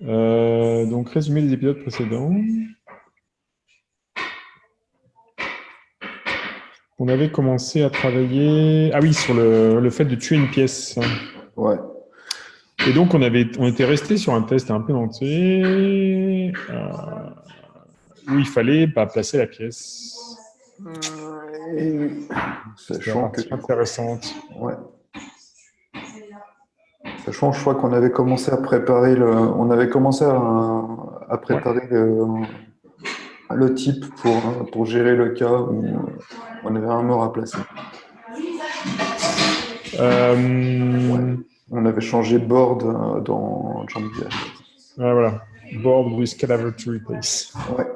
Donc, résumé des épisodes précédents. On avait commencé à travailler, ah oui, sur le fait de tuer une pièce. Ouais. Et donc, on était resté sur un test à implémenter où il fallait placer la pièce. Et C'était la sachant que partie intéressante. ouais. Sachant, je crois qu'on avait commencé à préparer on avait commencé à Ouais. préparer le type pour gérer le cas où on avait un mort à placer. Euh, On avait changé board dans Jumpy. voilà. Board with cadaver to replace. Ouais.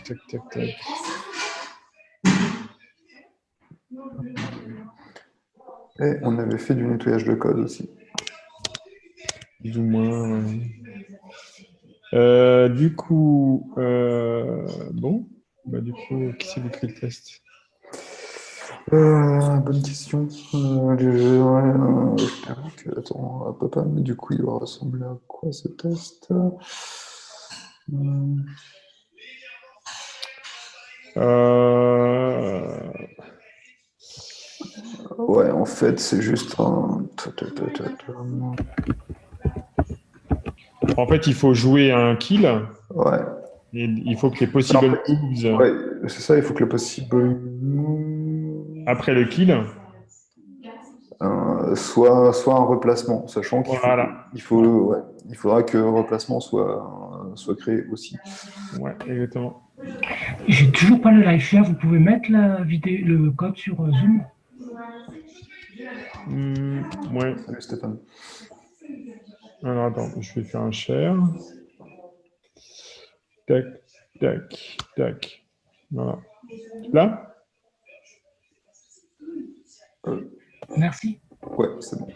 Tac, tac, tac. Et on avait fait du nettoyage de code aussi. Plus ou moins. Du coup, bon. Du coup, qui c'est qui écrit le test? Bonne question. Je t'avoue que, attends, papa, mais du coup, il va ressembler à quoi ce test? Ouais, en fait, c'est juste un. En fait, il faut jouer un kill. Ouais. Et il faut que les En possible fait, moves ouais, c'est ça, il faut que le possible après le kill. soit un replacement, sachant Voilà. ouais, il faudra que le replacement soit créé aussi. Ouais, exactement. J'ai toujours pas le live share. Vous pouvez mettre la vidéo, le code sur Zoom? Ouais. Salut Stéphane. Alors attends, je vais faire un share. Tac, tac, tac. Voilà. Là? Merci. Ouais, c'est bon.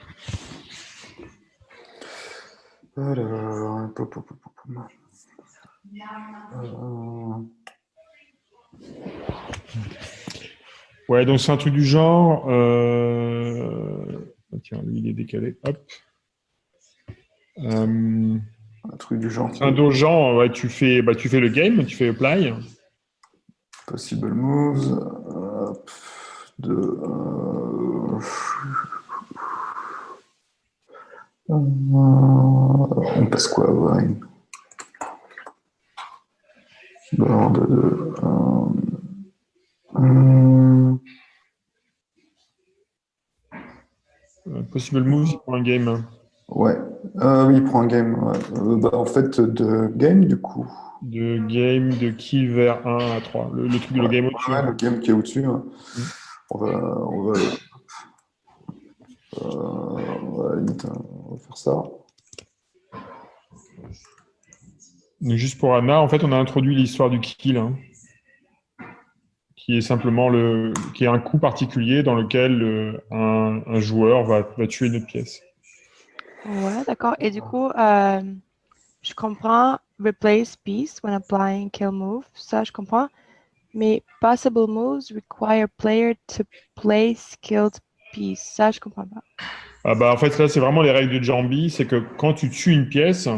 Alors, Ouais, donc c'est un truc du genre. Tiens, lui, il est décalé. Hop. un truc du genre. C'est un dos genre, ouais, tu fais le game, tu fais apply. Possible moves. On passe quoi? Ouais. Board Possible moves pour un game. ouais. Oui, il prend un game. Ouais. En fait, de game, du coup. De game de kill vers 1 à 3. Le truc, le game au-dessus. Ouais, le game qui est au-dessus. Hein. Mm. On va faire ça. Donc, juste pour Anna, en fait, on a introduit l'histoire du kill, hein, qui est simplement qui est un coup particulier dans lequel un joueur va tuer une autre pièce. Ouais, d'accord. Et du coup, je comprends replace piece when applying kill move. Ça, je comprends. Mais possible moves require player to place killed piece. Ça, je comprends pas. Ah bah, en fait, là, c'est vraiment les règles de Jambi. C'est que quand tu tues une pièce,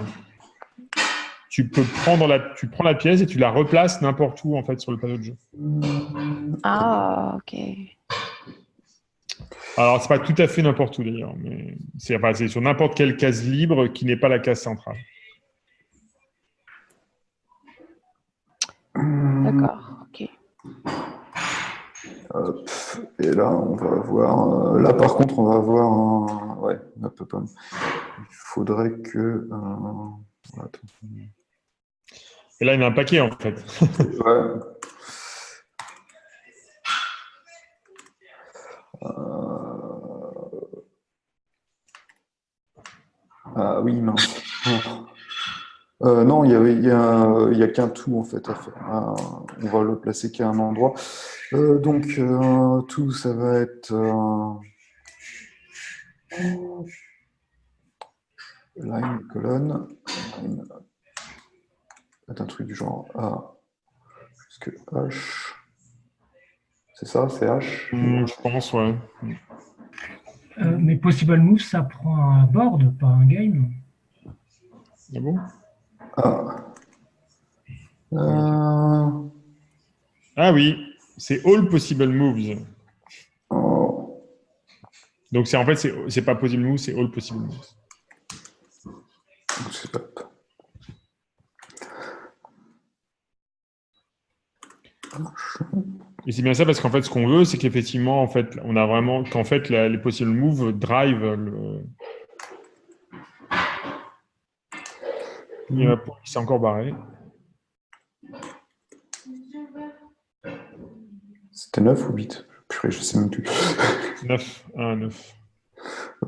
tu prends la pièce et tu la replaces n'importe où, en fait, sur le panneau de jeu. Ah, ok. Alors, c'est pas tout à fait n'importe où, d'ailleurs, mais c'est sur n'importe quelle case libre qui n'est pas la case centrale. D'accord, ok. Hop. Et là, on va avoir. Là, par contre, on va avoir un. Ouais, hop, hop, hop. Il faudrait que. Attends. Et là, il y en a un paquet, en fait. Ouais. Ah oui, mince. Non, il y a qu'un tout en fait à faire. On va le placer qu'à un endroit. Donc tout, ça va être line, colonne, line, c'est un truc du genre A jusque H. C'est ça, c'est H. Je pense, ouais. Mais Possible Move, ça prend un board, pas un game. Ah bon? Ah. Euh, Ah oui, c'est All Possible Moves. oh, Donc c'est en fait, c'est pas Possible Moves, c'est All Possible Moves. je sais pas. Et c'est bien ça parce qu'en fait, ce qu'on veut, c'est qu'effectivement, en fait, on a vraiment qu'en fait, les Possible Moves drive le. Il y en a pour qui s'est encore barré. C'était 9 ou 8? Purée, je sais même plus. 9, 1, 9.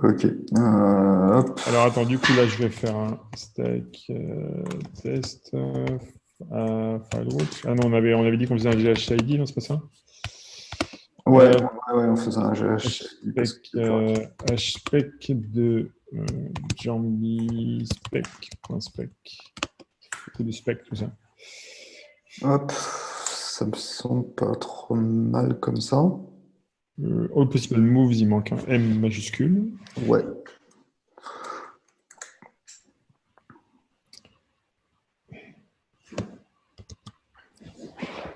Ok. Hop. Alors attends, du coup, là, je vais faire un stack test firewatch. Ah non, on avait dit qu'on faisait un GHID, non, c'est pas ça? Ouais, on faisait un GH. HSpec de Jambi spec.spec. C'est du spec, tout ça. Hop. Ça me semble pas trop mal comme ça. All possible moves, il manque un M majuscule. Ouais.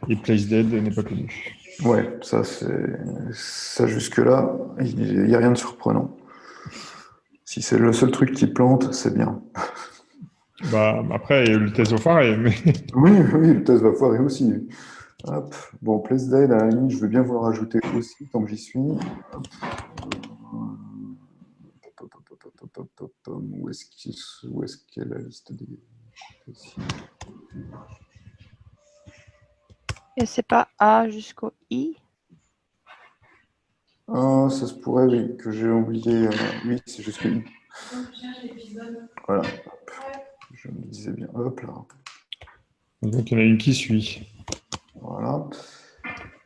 Et place dead n'est pas connu. Ouais, ça jusque-là, il n'y a rien de surprenant. Si c'est le seul truc qui plante, c'est bien. Bah, après, il y a eu le test au phare, mais... Oui, oui, le test va foirer aussi. Hop. Bon, place dead, à la limite, je veux bien vous le rajouter aussi, tant que j'y suis. Hop. Où est-ce qu'est la liste des possibles? Et c'est pas A jusqu'au I? Ah, ça se pourrait, oui, que j'ai oublié. Oui, c'est juste I. Voilà. Hop. Je me disais bien. Hop là. Donc, il y en a une qui suit. Voilà.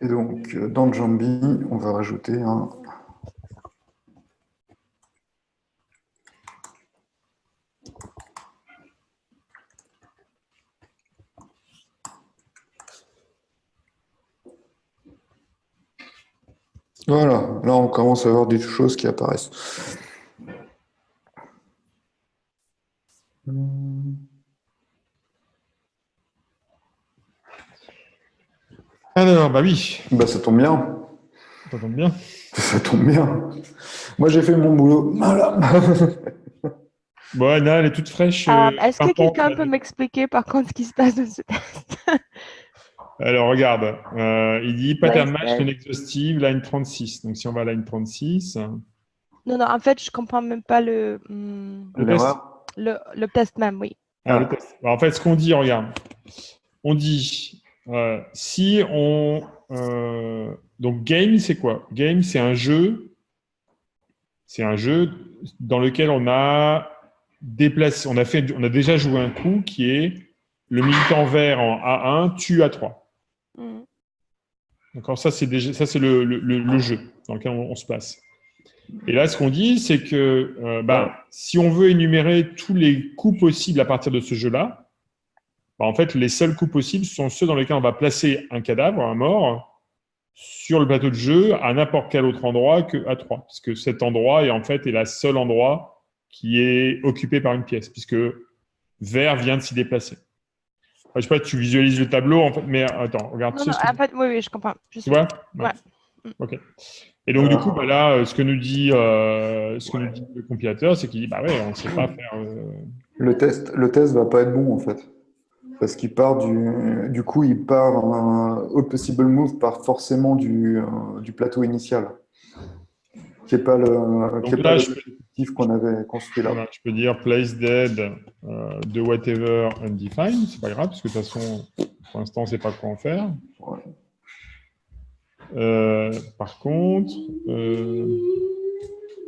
Et donc, dans Jambi, on va rajouter un. Voilà, là on commence à avoir des choses qui apparaissent. Alors, bah oui, Bah ça tombe bien. ça tombe bien. Ça tombe bien. Moi j'ai fait mon boulot. Voilà. Bon, Anna, elle est toute fraîche. Est-ce que pimpante, quelqu'un là. peut m'expliquer par contre ce qui se passe dans ce test? Alors, regarde. Il dit pattern match Place non dead. exhaustive, line 36. Donc, si on va à line 36, Non, non, en fait, je comprends même pas le test. L'erreur. le test même, oui. Ah, le test. Alors, en fait, ce qu'on dit, regarde. On dit, si on... donc, game, c'est quoi? Game, c'est un jeu. C'est un jeu dans lequel on a déplacé, on a déjà joué un coup qui est le militant vert en A1 tue A3. Mhm. D'accord, ça c'est le jeu dans lequel on se place. Et là, ce qu'on dit, c'est que si on veut énumérer tous les coups possibles à partir de ce jeu-là, en fait, les seuls coups possibles sont ceux dans lesquels on va placer un cadavre, un mort, sur le plateau de jeu à n'importe quel autre endroit que A3, parce que cet endroit est la seule endroit qui est occupé par une pièce, puisque vert vient de s'y déplacer. Enfin, je sais pas, tu visualises le tableau, en fait, mais attends, regarde. Non, non, en fait, oui, oui, je comprends. Tu vois? Ouais. Ouais. Ok. Et donc, du coup, là, ce que nous dit le compilateur, c'est qu'il dit, bah ouais, on ne sait pas faire. Le test va pas être bon en fait. Parce qu'il part du coup, il part, All Possible Move part forcément du plateau initial, qui n'est pas Donc là, l'objectif qu'on avait construit là. voilà, je peux dire place dead de whatever undefined, c'est pas grave, parce que de toute façon, pour l'instant, on ne sait pas quoi en faire. Ouais. Par contre,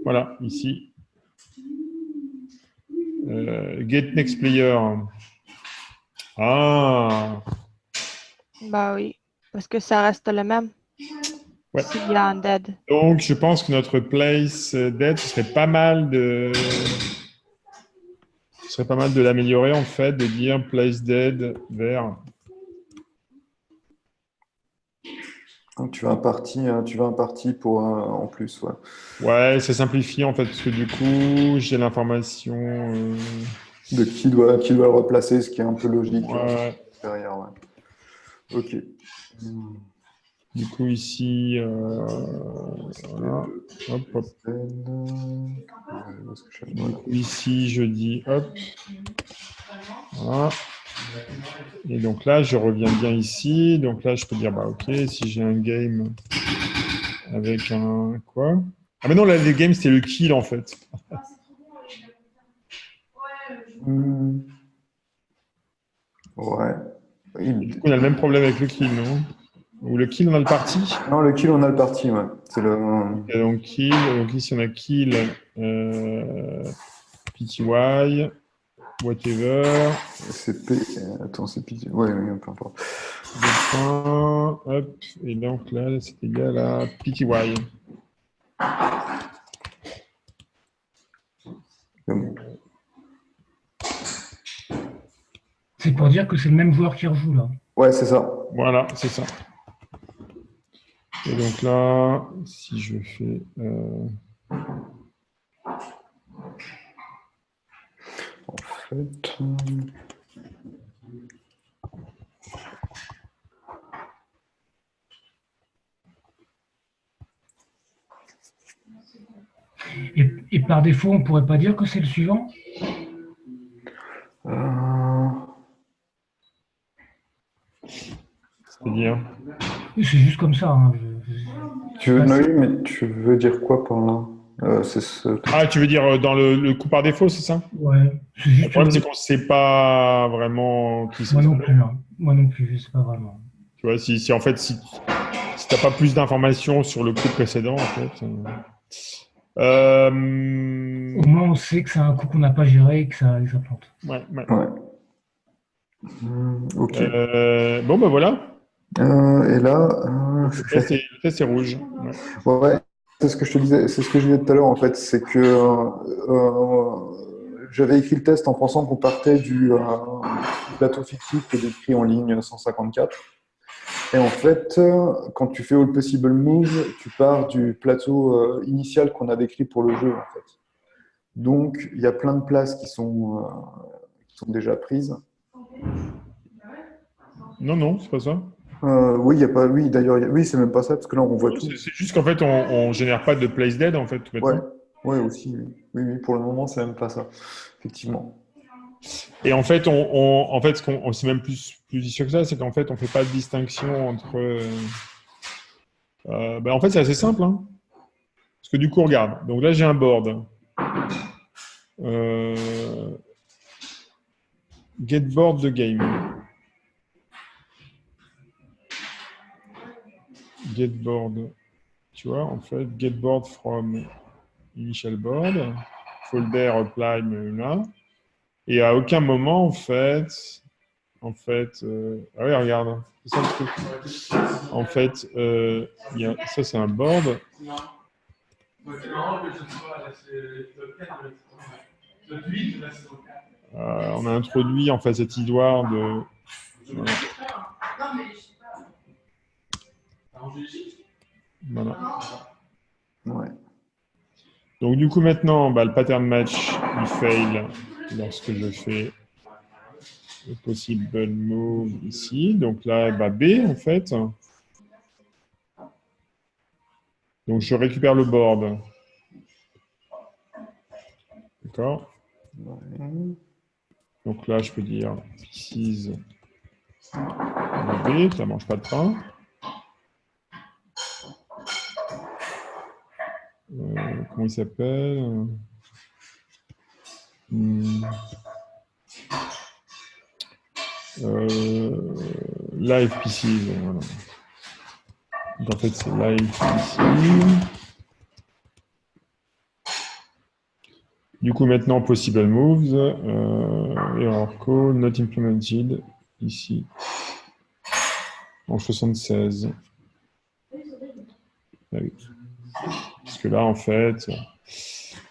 voilà, ici, get next player. Ah, Bah oui, parce que ça reste le même. ouais. S'il y a un dead. Donc, je pense que notre place dead, ce serait pas mal de l'améliorer, en fait, de dire place dead vers. Tu veux un parti pour en plus, ouais. Ouais, ça simplifie en fait, parce que du coup, j'ai l'information. De qui doit le replacer, ce qui est un peu logique Ouais. derrière, ouais. Ok. Du coup, ici, voilà. Hop, hop. Où est-ce que je Du coup, ici, je dis hop. Voilà. Et donc là, je reviens bien ici. Donc là, je peux dire, bah ok, si j'ai un game avec un quoi? Ah mais non, là, les games, c'est le kill en fait. Ouais. Et du coup, on a le même problème avec le kill, non? Ou le kill, on a le parti. Non, le kill, on a le parti, ouais. C'est le. Et donc kill, donc ici, on a kill, PTY, whatever. C'est P. Attends, c'est P. Ouais, oui, peu importe. Deux points, hop, et donc là, c'est égal à PTY. C'est pour dire que c'est le même joueur qui rejoue là. Ouais, c'est ça. Voilà, c'est ça. Et donc là, si je fais... En fait. Et par défaut, on pourrait pas dire que c'est le suivant? C'est-à-dire... C'est juste comme ça. Hein. Oui, mais tu veux dire quoi par là? Ah, tu veux dire dans le coup par défaut, c'est ça? Ouais, c'est Le juste. problème, c'est qu'on ne sait pas vraiment qui c'est. Moi non plus, hein. Moi non plus, je sais pas vraiment. Tu vois, si en fait, si tu n'as pas plus d'informations sur le coup précédent, en fait... Au moins, on sait que c'est un coup qu'on n'a pas géré et que ça plante. Ouais. Ouais. Ok. Bon, ben voilà. Et là. Le test est rouge. Ouais, c'est ce que je te disais, c'est ce que je disais tout à l'heure en fait, c'est que j'avais écrit le test en pensant qu'on partait du plateau fictif qui est décrit en ligne 154. Et en fait, quand tu fais All Possible Moves, tu pars du plateau initial qu'on a décrit pour le jeu en fait. Donc, il y a plein de places qui sont déjà prises. Non, c'est pas ça. Oui, il y a pas. Oui, d'ailleurs, oui, c'est même pas ça parce que là, on voit tout. C'est juste qu'en fait, on génère pas de place dead, en fait, tout Ouais, bêtement. ouais, aussi. Oui, pour le moment, c'est même pas ça, effectivement. Et en fait, en fait, c'est même plus vicieux que ça, c'est qu'en fait, on fait pas de distinction entre. En fait, c'est assez simple, hein. Parce que du coup, regarde. Donc là, j'ai un board. Get board the game. Get board. Tu vois, en fait, get board from initial board. Folder, apply, là. Et à aucun moment, ah oui, regarde, c'est ça le truc. En fait, ça c'est un board. On a introduit en fait cette histoire de. Voilà. Ouais. Donc du coup maintenant, le pattern match il fail lorsque je fais le possible move ici. Donc là, B en fait. Donc je récupère le board. D'accord. Ouais. Donc là, je peux dire pieces B, ça mange pas de pain. Comment il s'appelle? Live pieces, voilà. Donc en fait, c'est live pieces. Du coup, maintenant, possible moves, error code, not implemented, ici, en 76. Ah oui. Parce que là, en fait,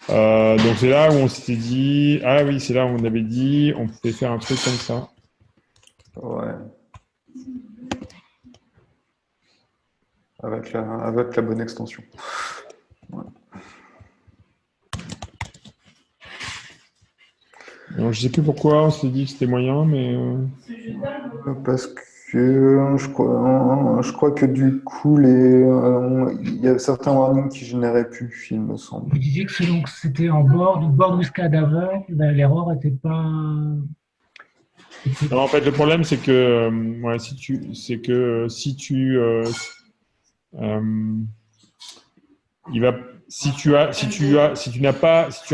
donc c'est là où on s'était dit, ah oui, c'est là où on avait dit, on pouvait faire un truc comme ça. Ouais. avec la bonne extension. Ouais. Alors, je sais plus pourquoi on s'est dit que c'était moyen, mais Parce que je crois que du coup, il y a certains warnings qui généraient plus, il me semble. Vous disiez que selon que c'était en board with cadaver, l'erreur n'était pas. non, en fait, le problème, c'est que, ouais, si tu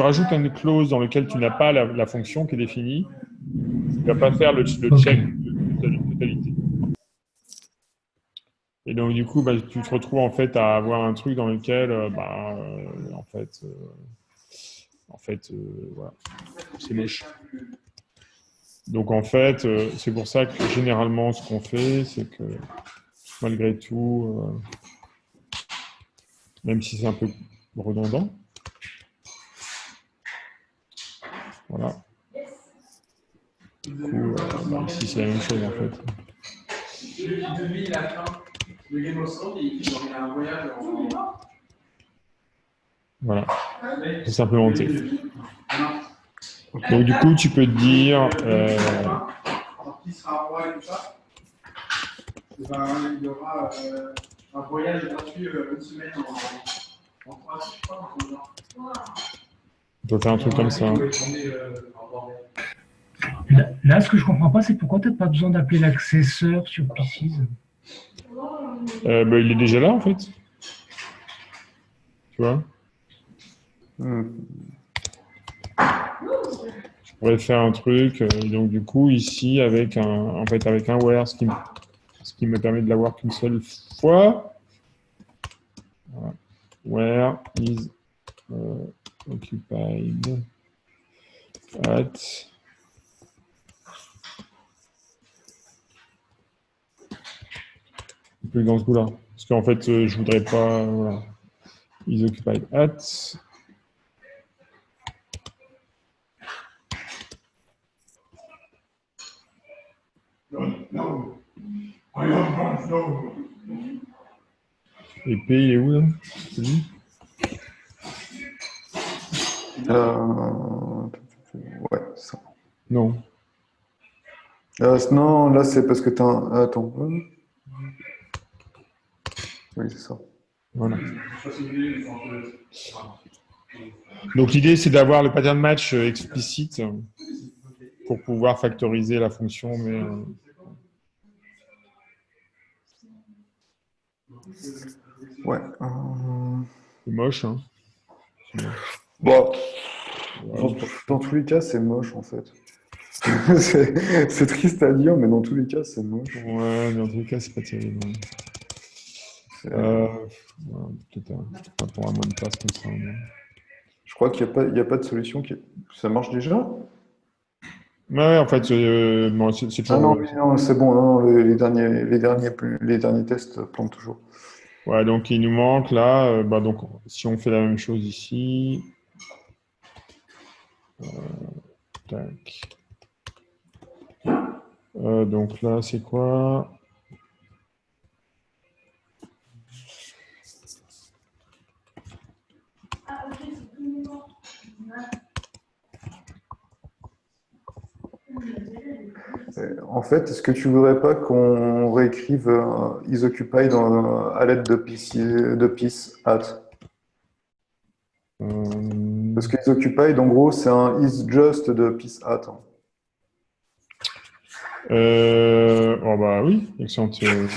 rajoutes une clause dans laquelle tu n'as pas la fonction qui est définie, il va pas faire le check de totalité. Et donc, du coup, tu te retrouves en fait à avoir un truc dans lequel, voilà, c'est moche. Donc, en fait, c'est pour ça que généralement, ce qu'on fait, c'est que malgré tout, même si c'est un peu redondant, voilà. Du coup, ici, c'est la même chose en fait. Voilà, c'est implémenté. Donc du coup, tu peux te dire... Qui sera roi et tout ça, il y aura un voyage gratuit une semaine en Croatie, je crois. On peut faire un truc comme ça. Là, ce que je comprends pas, c'est pourquoi tu n'as pas besoin d'appeler l'accesseur sur Pieces. Il est déjà là en fait. Tu vois. Je pourrais faire un truc, donc du coup ici avec un where, ce qui me permet de l'avoir qu'une seule fois. Voilà. Where is occupied at plus dans ce goût-là. Parce qu'en fait, je voudrais pas. Voilà. Is occupied at. No. Et P, il est où là? C'est lui? Ouais, ça. Non. Non, là c'est parce que tu as un. Attends. Oui, c'est ça. Voilà. Donc l'idée c'est d'avoir le pattern match explicite pour pouvoir factoriser la fonction, mais Ouais. c'est moche. Hein. Bon, Ouais, dans tous les cas, c'est moche en fait. C'est triste à dire, mais dans tous les cas, c'est moche. Ouais, dans tous les cas, c'est pas terrible. Ouais. Peut-être pas pour un moins de place comme ça. Mais... Je crois qu'il n'y a pas de solution qui. Ça marche déjà? Ouais, en fait, bon, c'est toujours. Ah non, mais non, c'est bon. Non, les derniers tests plantent toujours. Ouais, donc il nous manque là. Donc, si on fait la même chose ici. Tac. Donc là, c'est quoi? En fait, est-ce que tu voudrais pas qu'on réécrive is occupied à l'aide de piece at? Parce que is occupied, en gros, c'est un is just de piece at. Oh bah oui, excellente idée.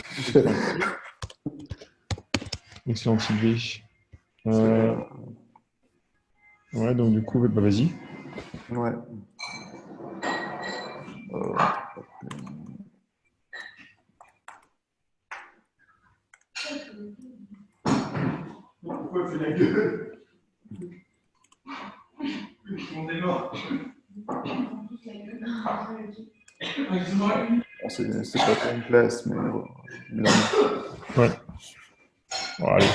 Ouais, donc du coup, bah vas-y. Ouais. Pourquoi tu fais la gueule? Tout le monde est mort. Bon, c'est pas pour une place, mais Ouais. Bon, allez.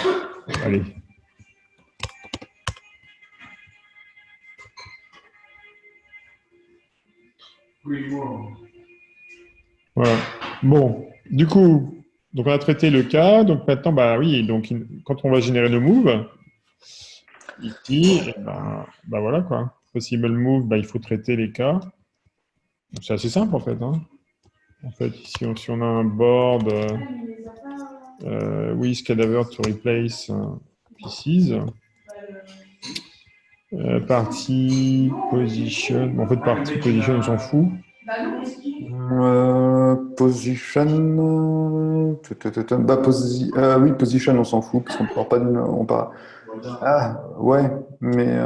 Allez. Voilà. Bon, du coup, Donc, on a traité le cas. Donc, maintenant, bah oui, donc, quand on va générer le move, ici, et bah voilà quoi. Possible move, bah, il faut traiter les cas. C'est assez simple en fait. Hein. En fait, ici, si on a un board with cadaver to replace pieces, party position. Bon, en fait, party position, on s'en fout. Position. Bah, oui, position, on s'en fout parce qu'on ne parle pas d'une. Ah, ouais, mais.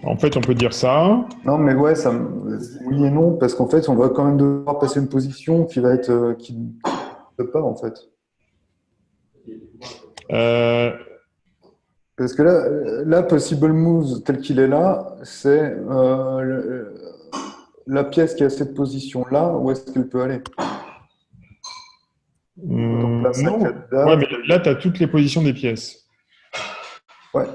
En fait, on peut dire ça. Non, mais ouais, oui et non, parce qu'en fait, on va quand même devoir passer une position qui va être. Qui ne peut pas, en fait. Parce que là, possible moves tel qu'il est là, c'est la pièce qui a cette position-là, où est-ce qu'elle peut aller? Donc là, ça non. cadavre. Ouais, mais là, tu as toutes les positions des pièces. Ouais.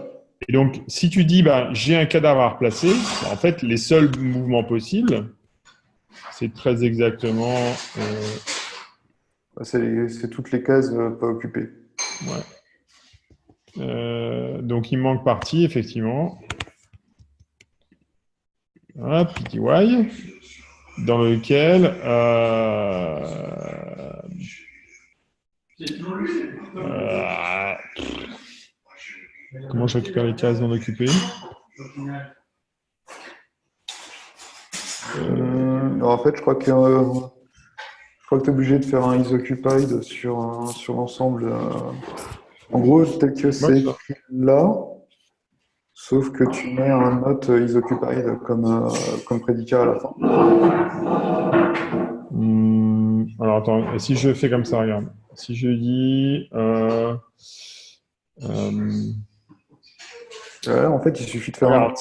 Et donc, si tu dis, bah, j'ai un cadavre à replacer, bah, en fait, les seuls mouvements possibles, c'est très exactement. C'est toutes les cases pas occupées. Ouais. Donc, il manque partie, effectivement. Voilà, PTY, dans lequel. Comment je récupère les cases non occupées? Alors, en fait, je crois que tu es obligé de faire un isoccupied sur l'ensemble. En gros, tel que c'est écrit là, sauf que tu mets un note isoccupied comme prédicat à la fin. Alors attends, si je fais comme ça, regarde. Si je dis. En fait, il suffit de faire regarde,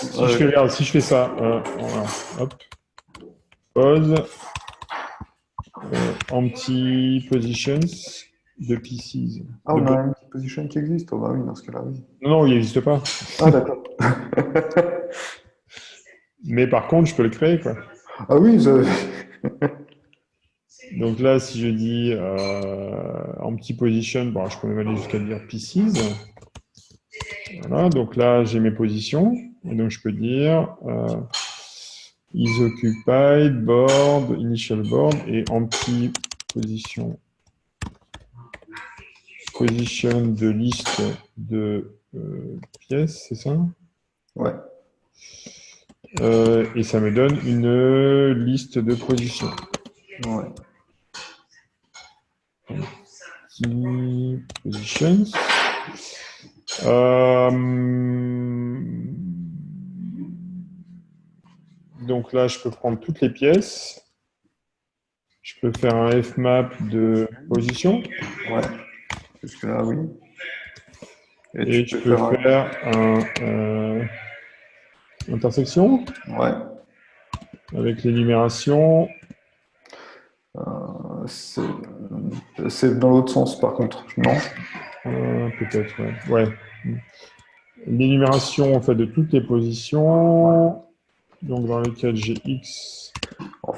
si je fais ça, voilà, hop, pause, empty positions de pieces. Ah, on a une petite position qui existe? Oh, bah oui, dans ce cas-là, oui. Non, il n'existe pas. Ah, d'accord. Mais par contre, je peux le créer, quoi. Ah oui, Donc là, si je dis empty position, bon, je peux même aller jusqu'à dire pieces. Voilà, donc là, j'ai mes positions. Et donc, je peux dire is occupied, board, initial board et empty position. Position de liste de pièces, c'est ça? Ouais. Et ça me donne une liste de positions. Ouais. Empty positions. Donc là, je peux prendre toutes les pièces. Je peux faire un fmap de position. Ouais. Jusque-là, oui. Et je peux faire un intersection. Ouais. Avec l'énumération. C'est dans l'autre sens, par contre, non? Peut-être, ouais. L'énumération en fait de toutes les positions, donc dans lesquelles j'ai X. Ouais,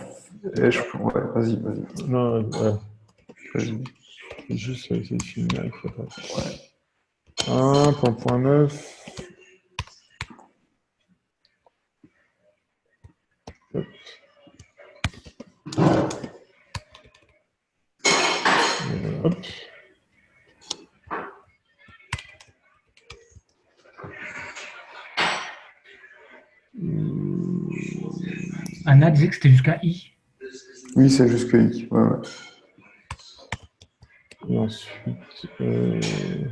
vas-y. Non, ouais. Vas-y. Juste essayer de finir avec ça. Ouais. 1.9. Hop. Anna disait que c'était jusqu'à I. Oui, c'est jusqu'à I. Ouais. Et ensuite. Je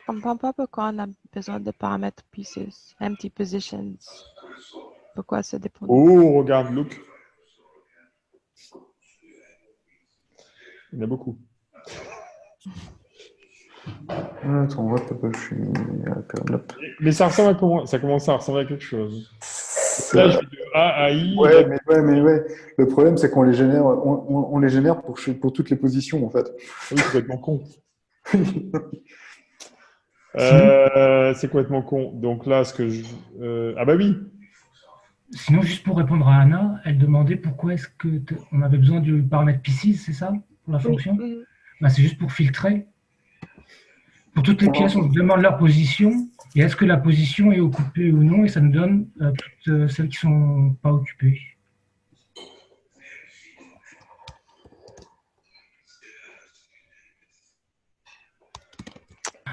comprends pas pourquoi on a besoin de paramètres pieces, empty positions. Pourquoi ça dépend? Oh, regarde, look. Il y en a beaucoup. Attends, je suis. Mais ça ressemble à comment? Ça commence à ressembler à quelque chose. Là, je vais de A à I. Ouais, mais le problème, c'est qu'on les génère, on les génère pour toutes les positions, en fait. Oui, c'est complètement con. C'est complètement con. Donc là, ce que je. Ah bah oui. Sinon, juste pour répondre à Anna, elle demandait pourquoi est-ce que on avait besoin du paramètre pieces, c'est ça, pour la Oui. fonction? Bah, c'est juste pour filtrer. Pour toutes les pièces, on demande leur position et est-ce que la position est occupée ou non, et ça nous donne toutes celles qui ne sont pas occupées.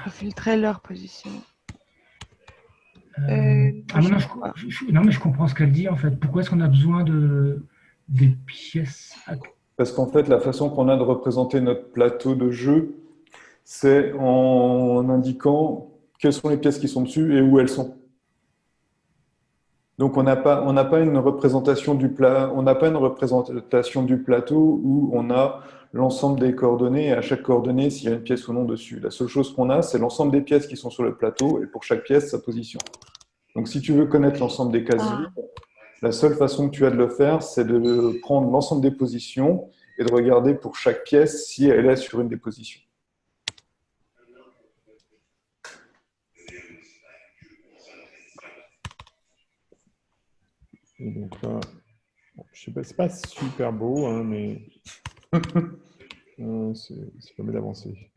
Pour filtrer leur position. Non, mais je comprends ce qu'elle dit en fait. Pourquoi est-ce qu'on a besoin des pièces? Parce qu'en fait, la façon qu'on a de représenter notre plateau de jeu, c'est en indiquant quelles sont les pièces qui sont dessus et où elles sont. Donc, on n'a pas une représentation on n'a pas une représentation du plateau où on a l'ensemble des coordonnées et à chaque coordonnée s'il y a une pièce ou non dessus. La seule chose qu'on a, c'est l'ensemble des pièces qui sont sur le plateau et pour chaque pièce, sa position. Donc, si tu veux connaître l'ensemble des cases vides, la seule façon que tu as de le faire, c'est de prendre l'ensemble des positions et de regarder pour chaque pièce si elle est sur une des positions. Et donc là, bon, je sais pas, c'est pas super beau, hein, mais ça permet d'avancer.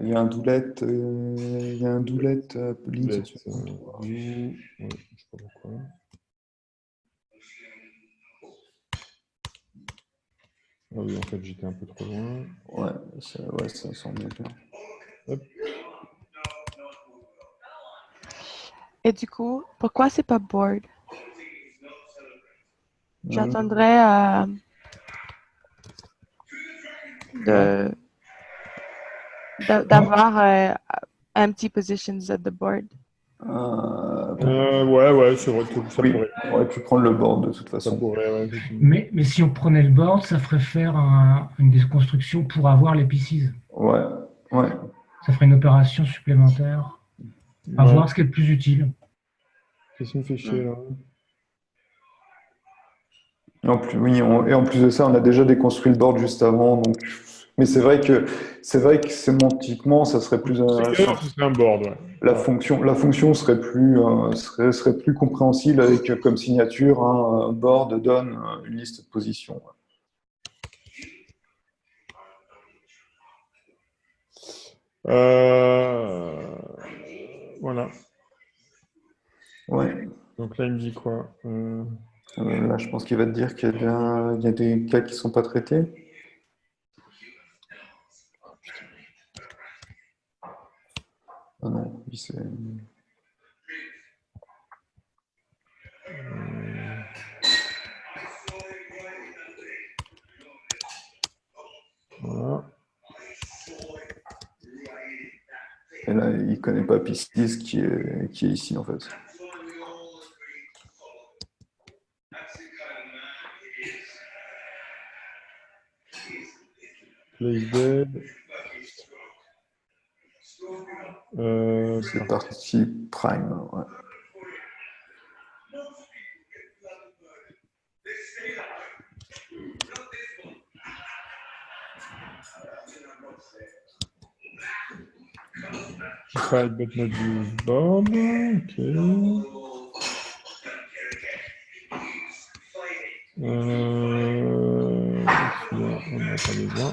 Il y a un doulette, ligne Ouais, sur je sais pas pourquoi. Ah oui, en fait, j'étais un peu trop loin. Ouais, ça semble bien. Hop. Et du coup, pourquoi c'est pas board? J'attendrais d'avoir empty positions at the board. Ouais, c'est vrai que ça pourrait. On aurait pu prendre le board de toute Ça façon. pourrait, ouais, effectivement. Mais si on prenait le board, ça ferait faire une déconstruction pour avoir les pieces. Ouais. Ça ferait une opération supplémentaire. À voir ce qui est le plus utile. Qu'est-ce qui me fait chier là? Et en plus de ça, on a déjà déconstruit le board juste avant. Donc... Mais c'est vrai que sémantiquement, ça serait plus intéressant. Ce serait un board, ouais. La fonction serait plus compréhensible avec comme signature un board donne une liste de positions. Voilà. Ouais. Donc là, il me dit quoi? Là, je pense qu'il va te dire qu'il y a des cas qui ne sont pas traités. Ah non, lui, c'est... Voilà. Et là, il ne connaît pas Pistis qui est ici, en fait. Place dead. C'est parti prime, ouais. Decide but not use board. Ok. Celui-là, on n'a pas besoin.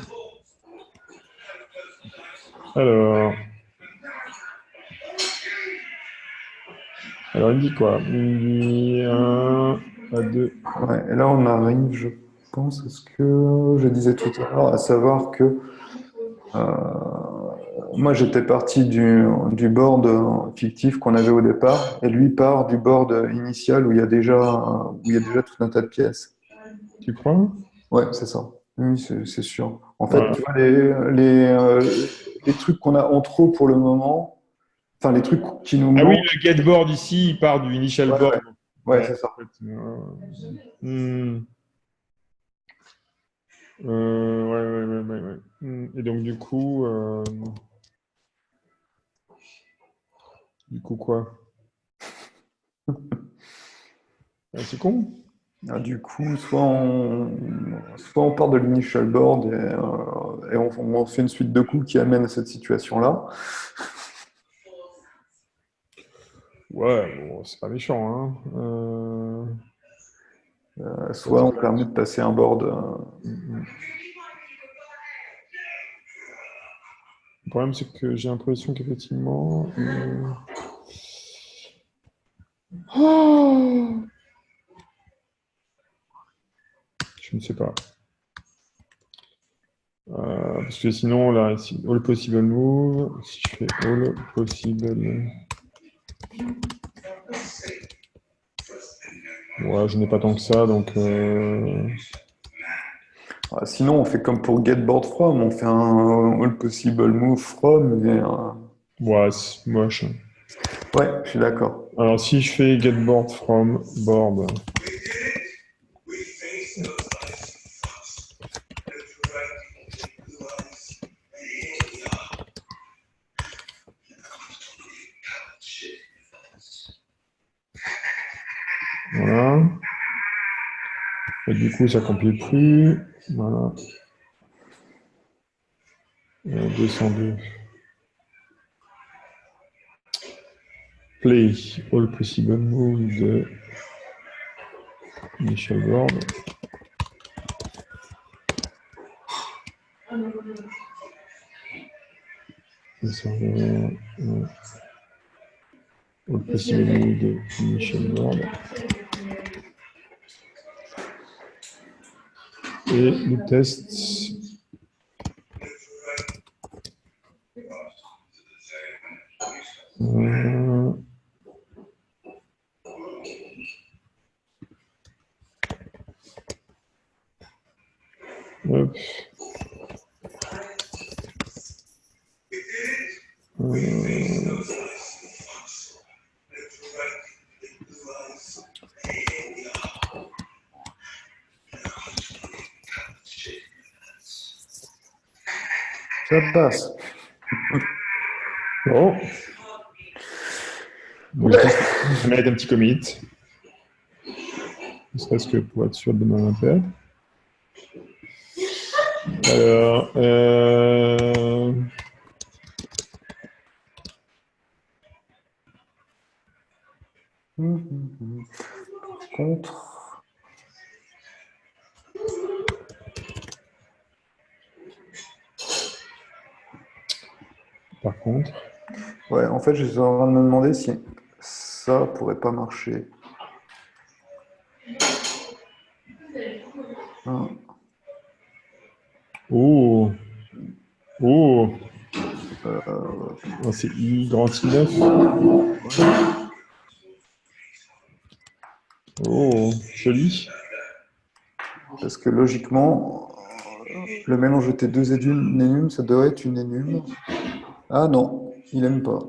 Alors, il me dit quoi? Il me dit 1 à 2. Ouais, et là, on arrive, je pense, à ce que je disais tout à l'heure, à savoir que moi, j'étais parti du board fictif qu'on avait au départ, et lui part du board initial où il y a déjà tout un tas de pièces. Tu crois? Ouais, c'est ça. Oui, c'est sûr. En fait, Voilà. tu vois, les trucs qu'on a en trop pour le moment, enfin, les trucs qui nous Ah oui, manquent. le get board ici, il part du initial board. Ouais, c'est ça. Ouais. Et donc, du coup quoi? C'est con. Du coup, soit on part de l'initial board et on fait une suite de coups qui amène à cette situation-là. Ouais, bon, c'est pas méchant. Hein. Soit on permet de passer un board. Le problème, c'est que j'ai l'impression qu'effectivement. Oh, je ne sais pas. Parce que sinon, là, ici, all possible move. Si je fais all possible. Ouais, je n'ai pas tant que ça, donc. Sinon, on fait comme pour get board from, on fait un all possible move from. Ouais, c'est moche. Ouais, je suis d'accord. Alors, si je fais get board from board. Voilà. Et du coup, ça ne compile plus. Voilà. 202. Play all possible move de Michel Ward. All possible move de Michel Ward. Et le test. Hop. Ça passe. Bon. Donc, ça mérite un petit commit. Ne serait-ce que pour être sûr de demain matin. Alors, Contre. par contre, Ouais, en fait, je suis en train de me demander si ça pourrait pas marcher. oh, oh, c'est I grand I9. Oh, joli. Parce que logiquement, le mélange de tes deux énumes, ça devrait être une énume. Ah non, il aime pas.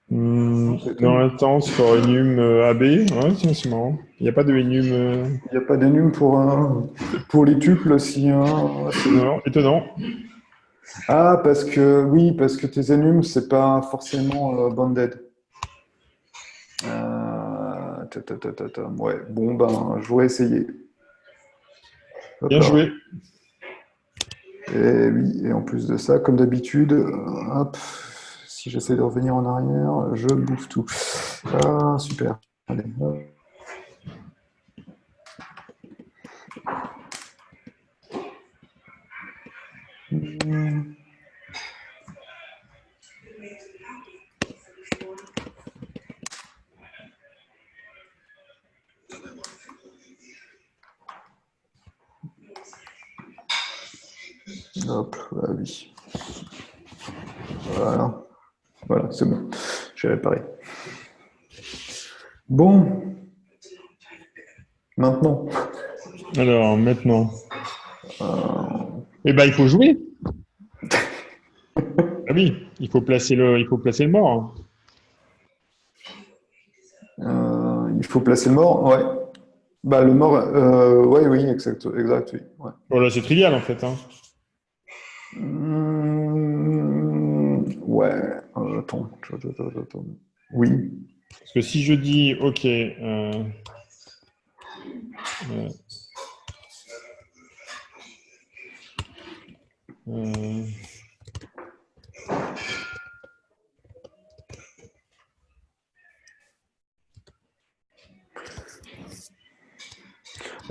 Dans l'instance, for enum AB, ouais, c'est marrant. Il n'y a pas de enum. Il n'y a pas d'énume pour les tuples si un. Non, étonnant. Ah, parce que oui, parce que tes énumes, c'est pas forcément bonded. Ouais, bon, ben, je vais essayer. Hop Bien là. joué. Et oui, et en plus de ça, comme d'habitude, hop, si j'essaie de revenir en arrière, je bouffe tout. Ah, super. Allez, hop. Hop, ah oui. Voilà. Voilà, c'est bon. J'ai réparé. Bon. Maintenant. Alors, maintenant. Eh ben, il faut jouer. Ah oui, il faut placer le mort. Il faut placer le mort, ouais. Bah, le mort, ouais, oui, exact, oui. Ouais. Bon, là, c'est trivial, en fait. Hein. Ouais, attends. Oui. Parce que si je dis, OK,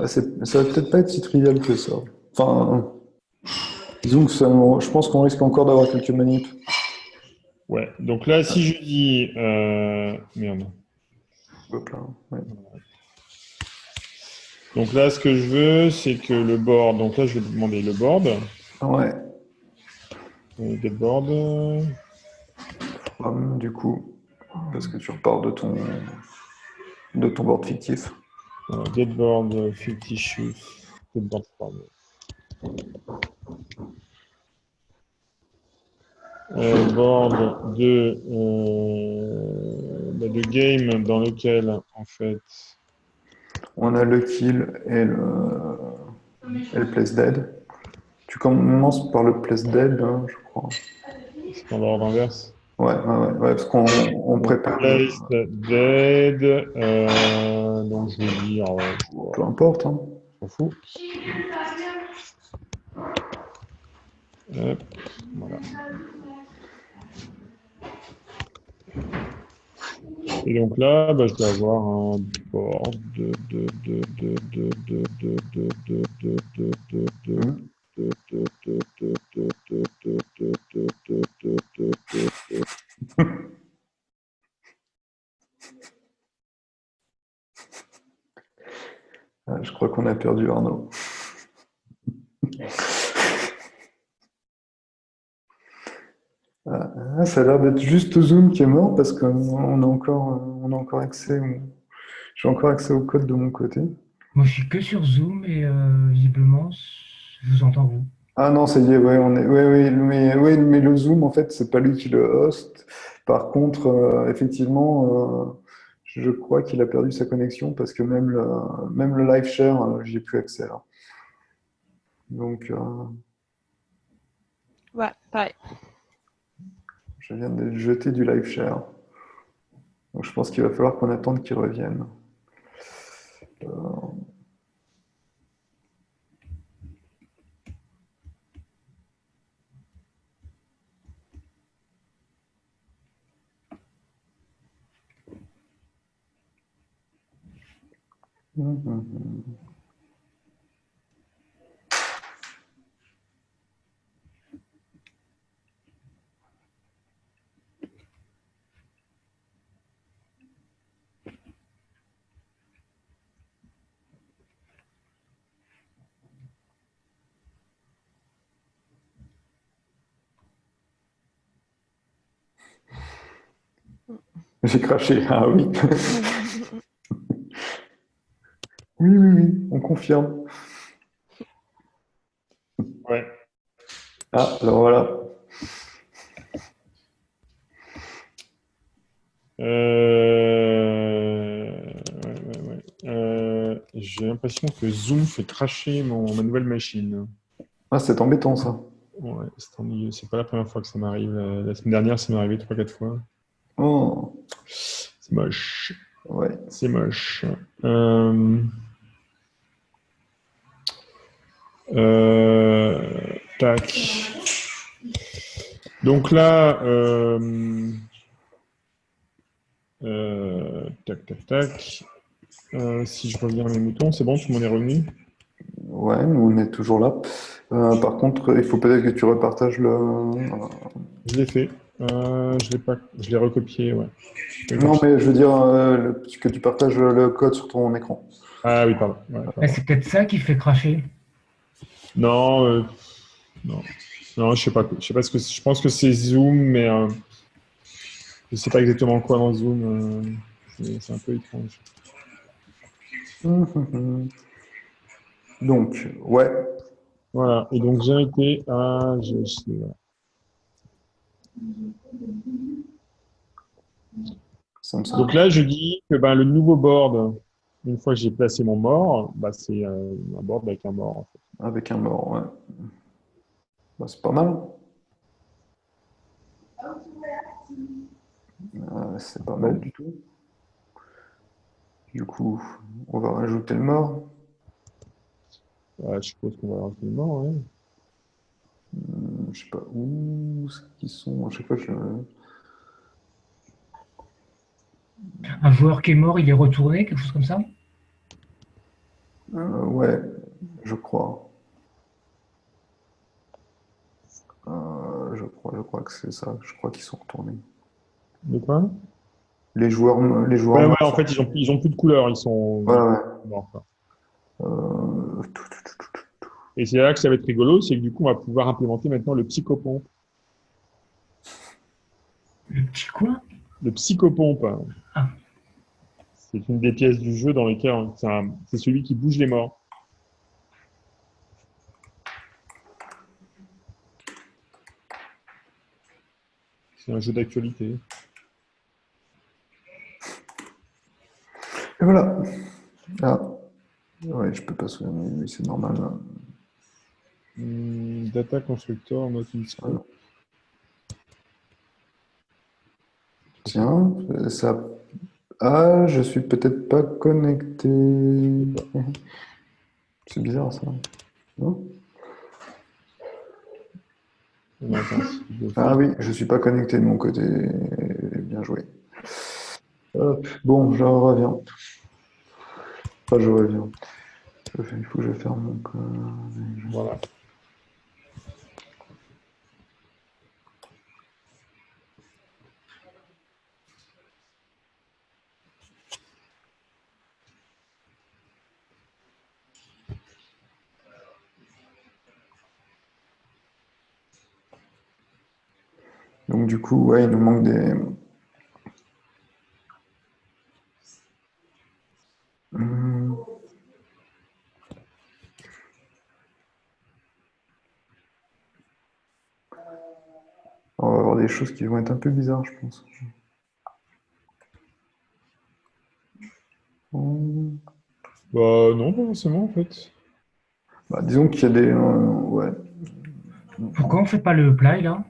Ça va peut-être pas être si trivial que ça. Enfin, disons que je pense qu'on risque encore d'avoir quelques manips. Ouais, donc là, si je dis... merde. Hop là, ouais. Donc là, ce que je veux, c'est que le board... Donc là, je vais demander le board. Ouais, Get board. du coup, parce que tu repars de ton board fictif. Get board fictitious. Get board from. Board de game dans lequel, en fait... On a le kill et le place dead. Tu commences par le place dead, hein, je crois. C'est dans l'ordre inverse. Ouais, parce qu'on prépare. Place dead. Donc je vais dire... Peu importe. Hein. On s'en fout. Hop, voilà. Et donc là, bah, je dois avoir un board Je crois qu'on a perdu Arnaud. Ça a l'air d'être juste Zoom qui est mort parce qu'on a encore accès. J'ai encore accès au code de mon côté. Moi, je suis que sur Zoom et visiblement, je vous entends vous. Ah non, ça y est, ouais, mais le Zoom, en fait, c'est pas lui qui le host. Par contre, effectivement, je crois qu'il a perdu sa connexion parce que même le live share, j'y ai plus accès là. Donc, Ouais, pareil. je viens de jeter du live share. Donc, je pense qu'il va falloir qu'on attende qu'il revienne. J'ai craché, ah oui. Oui, on confirme. Ouais. Ah, alors voilà. J'ai l'impression que Zoom fait cracher ma nouvelle machine. Ah, c'est embêtant ça. Ouais, c'est ennuyeux. C'est pas la première fois que ça m'arrive. La semaine dernière, ça m'est arrivé 3-4 fois. Oh, C'est moche. ouais. C'est moche. Tac. Donc là, tac. Si je reviens à mes moutons, c'est bon, tout le monde est revenu? Ouais, nous on est toujours là. Par contre, il faut peut-être que tu repartages le. Je l'ai fait. Je l'ai pas. Je l'ai recopié, ouais. Non, mais je veux dire que tu partages le code sur ton écran. Ah oui, pardon. Ouais, pardon. Ah, c'est peut-être ça qui fait cracher. Non, non, je sais pas. Je sais pas ce que. Je pense que c'est Zoom, mais je sais pas exactement quoi dans Zoom. C'est un peu étrange. Donc, ouais. Voilà. Et donc j'ai été à. Voilà. Ça me semble. Donc là, je dis que ben, le nouveau board, une fois que j'ai placé mon mort, bah, c'est un board avec un mort. En fait. Avec un mort, ouais. Bah, c'est pas mal. C'est pas mal du tout. Du coup, on va rajouter le mort. Ouais, je suppose qu'on va rajouter le mort, ouais. Je sais pas où ils sont. À chaque fois, Un joueur qui est mort, il est retourné, quelque chose comme ça? Ouais, je crois. Je crois que c'est ça. Je crois qu'ils sont retournés. De quoi? Les joueurs Ouais, noirs en sont... fait, ils ont plus de couleur, ils sont Ouais, ouais. morts, quoi. Tout, tout, tout, tout. Et c'est là que ça va être rigolo, c'est que du coup, on va pouvoir implémenter maintenant le psychopompe. Le petit quoi? Le psychopompe, hein. Ah. C'est une des pièces du jeu dans lesquelles c'est celui qui bouge les morts. C'est un jeu d'actualité. Et voilà. Ah. Ouais, je peux pas souvenir, mais c'est normal. Hein. Data constructor, not in scope. Tiens, ça. Ah, je suis peut-être pas connecté. C'est bizarre ça. Non? Ah oui, je suis pas connecté de mon côté. Bien joué. Hop. Bon, je reviens. Enfin, je reviens. Il faut que je ferme mon code. Voilà. Donc du coup, ouais, il nous manque des... On va avoir des choses qui vont être un peu bizarres, je pense. Bah, non, pas forcément, en fait. Bah, disons qu'il y a des... ouais. Pourquoi on fait pas le apply là?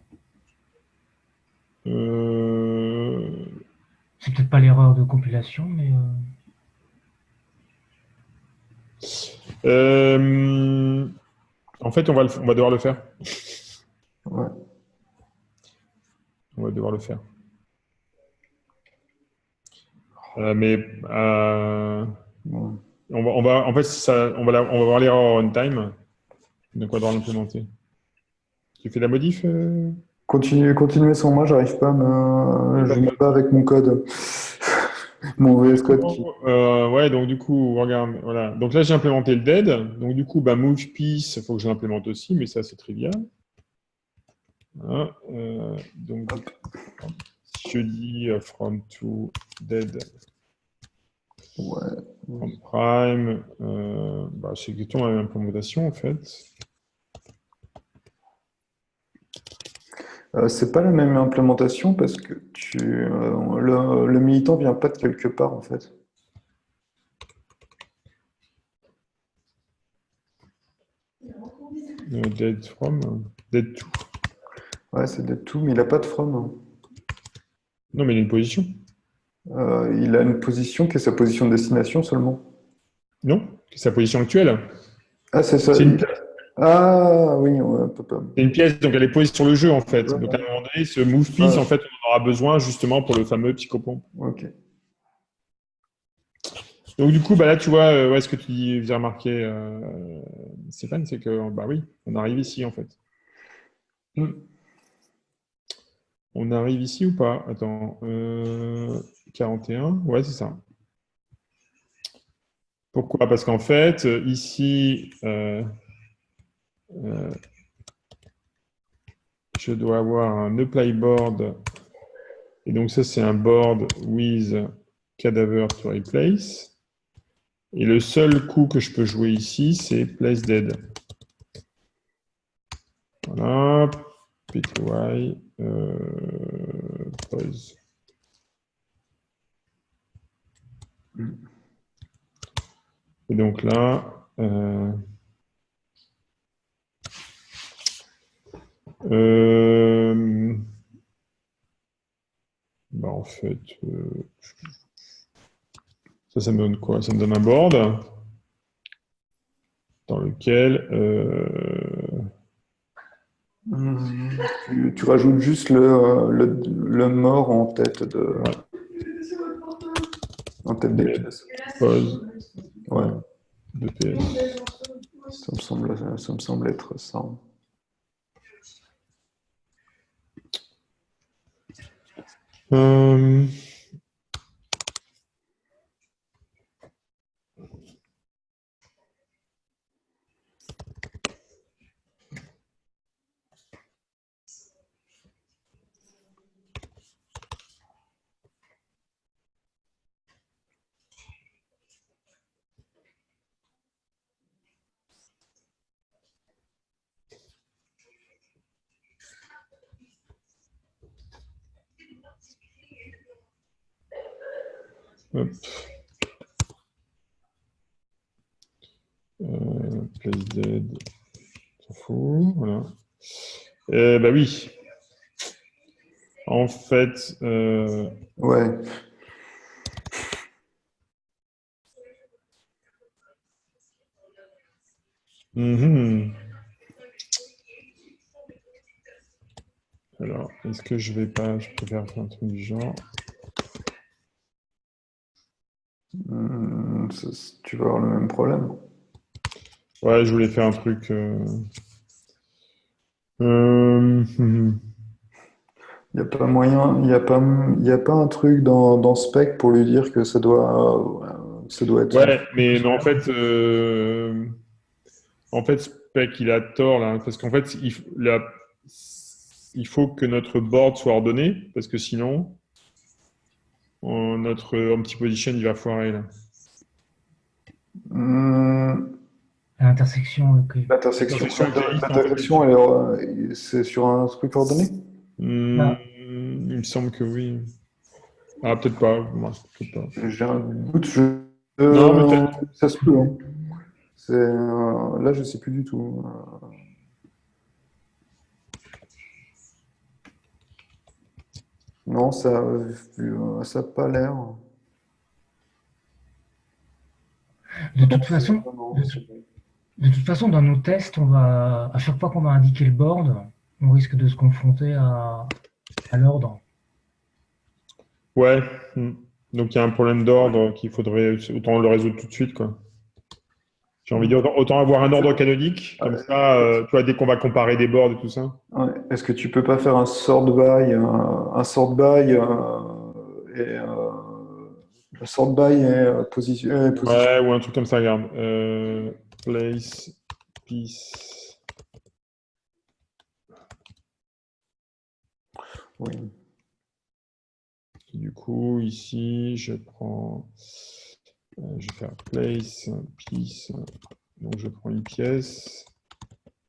C'est peut-être pas l'erreur de compilation, mais En fait, on va devoir le faire. Ouais. On va devoir le faire. Bon. En fait, on va voir l'erreur runtime. Donc, on va devoir l'implémenter. Tu fais la modif Continuez sans moi, j'arrive pas à me... Je me bats avec mon code. Mon VS Code qui... ouais, donc du coup, regarde, voilà. Donc là, j'ai implémenté le dead. Donc du coup, bah, move piece, il faut que je l'implémente aussi, mais ça, c'est trivial. Voilà, donc, si je dis from to dead, Ouais. from prime, bah, c'est exactement la même implémentation en fait. C'est pas la même implémentation parce que le militant vient pas de quelque part en fait. Dead from, dead to. Ouais, c'est dead to, mais il a pas de from. Non, mais il a une position. Il a une position qui est sa position de destination seulement. Non, c'est sa position actuelle. Ah, c'est ça. C'est une, Ah oui, ouais, c'est une pièce, donc elle est posée sur le jeu en fait. Ouais. Donc à un moment donné, ce move piece, Ah. en fait, on en aura besoin justement pour le fameux psychopompe. Ok. Donc du coup, bah là, tu vois, ouais, ce que tu viens remarquer, Stéphane, c'est que, bah oui, on arrive ici en fait. On arrive ici ou pas? Attends, 41, ouais, c'est ça. Pourquoi? Parce qu'en fait, ici, je dois avoir un apply board, et donc ça, c'est un board with cadaver to replace. Et le seul coup que je peux jouer ici, c'est place dead. Voilà, pty, pause. Et donc là, bah en fait, ça me donne quoi? Ça me donne un board dans lequel Tu rajoutes juste le mort en tête de... Ouais. En tête des pièces. Pause. Ouais. 2 PS. Ça me semble être ça. Hop. Place dead. S'en fout. Voilà. Bah oui. En fait, Ouais. Alors, est-ce que je préfère faire un truc du genre. Tu vas avoir le même problème. Ouais, je voulais faire un truc. Il n'y a pas moyen, il y a pas un truc dans Spec pour lui dire que ça doit être. Ouais, mais non, en fait, Spec, il a tort là, parce qu'en fait, il faut que notre board soit ordonné, parce que sinon, notre empty position, il va foirer là. À l'intersection. Ok. L'intersection, c'est sur un truc ordonné? Ah. Il me semble que oui. Ah, peut-être pas. Moi, peut-être pas. J'ai un doute. Non, mais peut-être. Ça se peut. Hein. Là, je sais plus du tout. Non, ça a pas l'air. De toute façon, de toute façon, dans nos tests, à chaque fois qu'on va indiquer le board, on risque de se confronter à l'ordre. Ouais. Donc, il y a un problème d'ordre qu'il faudrait autant le résoudre tout de suite, quoi. J'ai envie de dire, autant avoir un ordre canonique, comme ça, tu vois, dès qu'on va comparer des boards et tout ça. Ouais. Est-ce que tu peux pas faire un sort by, position. Ouais, ou un truc comme ça, regarde. Place, piece. Oui. Et du coup, ici, je vais faire place, piece. Donc, je prends une pièce.